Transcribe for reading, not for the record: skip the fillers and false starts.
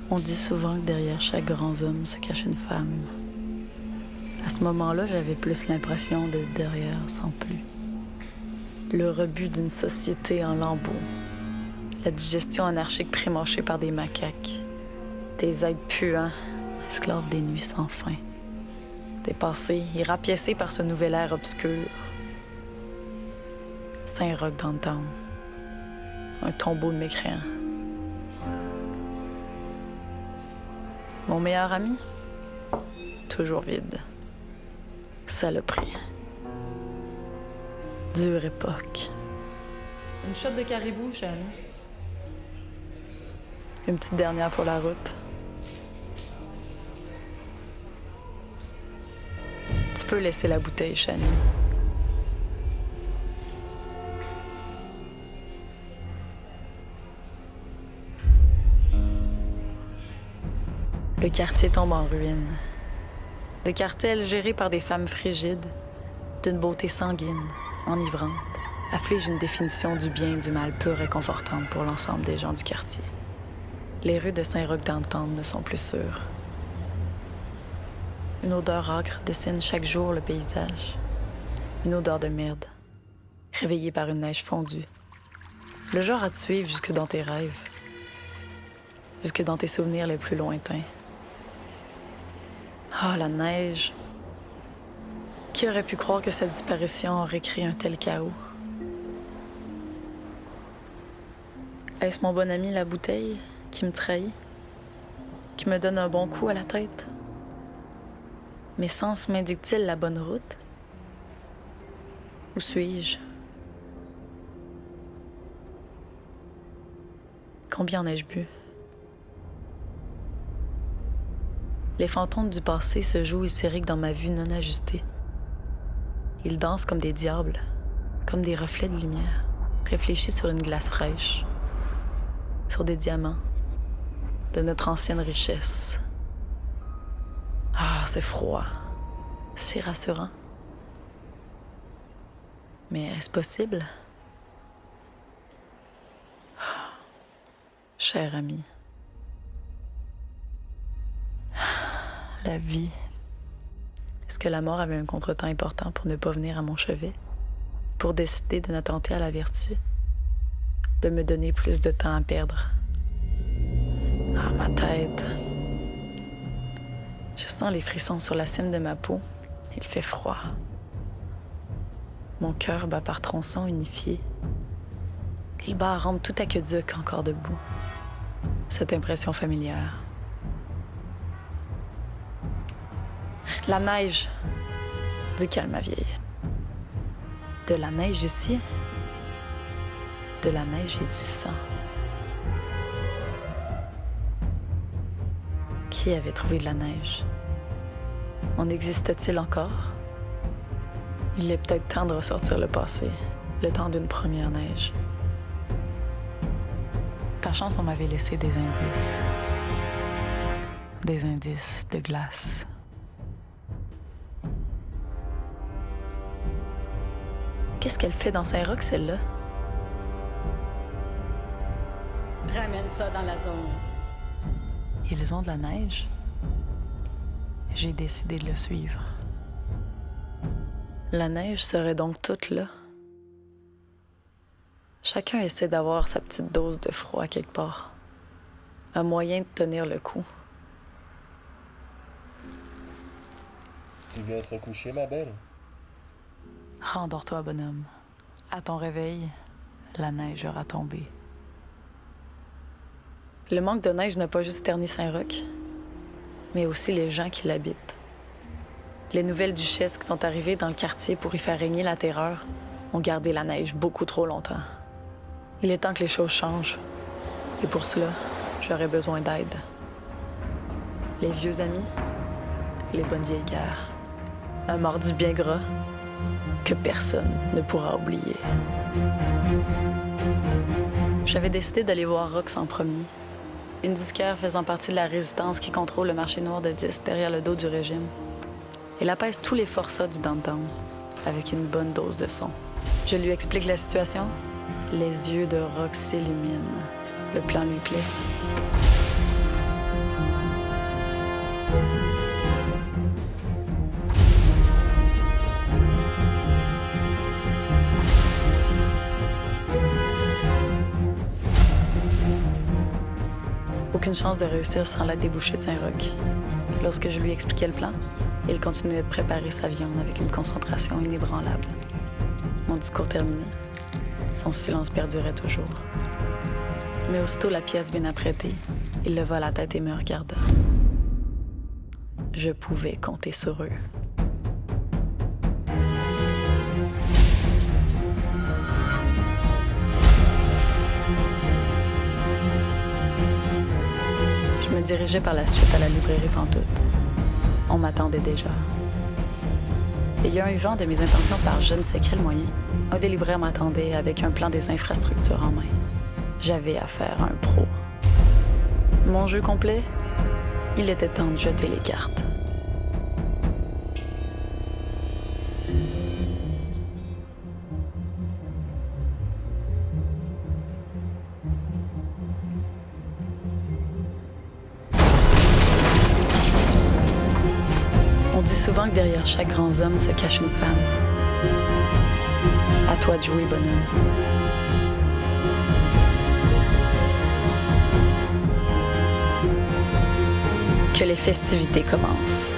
On dit souvent que derrière chaque grand homme se cache une femme. À ce moment-là, j'avais plus l'impression d'être derrière sans plus. Le rebut d'une société en lambeaux. La digestion anarchique prémâchée par des macaques. Des êtres puants, esclaves des nuits sans fin. Dépassés et rapiécés par ce nouvel air obscur. Saint-Roch downtown. Un tombeau de mécréants. Mon meilleur ami? Toujours vide. Saloperie. Dure époque. Une shot de caribou, Shani. Une petite dernière pour la route. Tu peux laisser la bouteille, Shani. Le quartier tombe en ruine. Le cartel, géré par des femmes frigides, d'une beauté sanguine, enivrante, afflige une définition du bien et du mal peu réconfortante pour l'ensemble des gens du quartier. Les rues de Saint-Roch downtown ne sont plus sûres. Une odeur âcre dessine chaque jour le paysage. Une odeur de merde, réveillée par une neige fondue. Le genre à te suivre jusque dans tes rêves, jusque dans tes souvenirs les plus lointains. Ah, la neige. Qui aurait pu croire que cette disparition aurait créé un tel chaos? Est-ce mon bon ami la bouteille qui me trahit? Qui me donne un bon coup à la tête? Mes sens m'indiquent-ils la bonne route? Où suis-je? Combien en ai-je bu? Les fantômes du passé se jouent hystériques dans ma vue non ajustée. Ils dansent comme des diables, comme des reflets de lumière, réfléchis sur une glace fraîche, sur des diamants, de notre ancienne richesse. Ah, c'est froid, c'est rassurant. Mais est-ce possible? Ah, cher ami. La vie. Est-ce que la mort avait un contretemps important pour ne pas venir à mon chevet? Pour décider de n'attenter à la vertu? De me donner plus de temps à perdre? Ah, ma tête. Je sens les frissons sur la cime de ma peau. Il fait froid. Mon cœur bat par tronçons unifiés. Il bat à rampe tout aqueduc encore debout. Cette impression familière. La neige. Du calme, ma vieille. De la neige ici. De la neige et du sang. Qui avait trouvé de la neige? En existe-t-il encore? Il est peut-être temps de ressortir le passé, le temps d'une première neige. Par chance, on m'avait laissé des indices. Des indices de glace. Qu'est-ce qu'elle fait dans Saint-Roch, celle-là? Ramène ça dans la zone. Ils ont de la neige. J'ai décidé de le suivre. La neige serait donc toute là. Chacun essaie d'avoir sa petite dose de froid quelque part. Un moyen de tenir le coup. Tu viens te recoucher, ma belle? Rendors-toi, bonhomme. À ton réveil, la neige aura tombé. Le manque de neige n'a pas juste terni Saint-Roch, mais aussi les gens qui l'habitent. Les nouvelles duchesses qui sont arrivées dans le quartier pour y faire régner la terreur ont gardé la neige beaucoup trop longtemps. Il est temps que les choses changent. Et pour cela, j'aurais besoin d'aide. Les vieux amis, les bonnes vieilles guerres. Un mardi bien gras que personne ne pourra oublier. J'avais décidé d'aller voir Rox en premier. Une disquaire faisant partie de la résistance qui contrôle le marché noir de disques derrière le dos du régime. Elle apaise tous les forçats du downtown avec une bonne dose de son. Je lui explique la situation. Les yeux de Rox s'illuminent. Le plan lui plaît. Aucune chance de réussir sans la débouchée de Saint-Roch. Lorsque je lui expliquais le plan, il continuait de préparer sa viande avec une concentration inébranlable. Mon discours terminé, son silence perdurait toujours. Mais aussitôt la pièce bien apprêtée, il leva la tête et me regarda. Je pouvais compter sur eux. Je me dirigeais par la suite à la librairie Pantoute. On m'attendait déjà. Ayant eu vent de mes intentions par je ne sais quel moyen, un des libraires m'attendait avec un plan des infrastructures en main. J'avais affaire à un pro. Mon jeu complet, il était temps de jeter les cartes. On dit souvent que derrière chaque grand homme se cache une femme. À toi de jouer, bonhomme. Que les festivités commencent.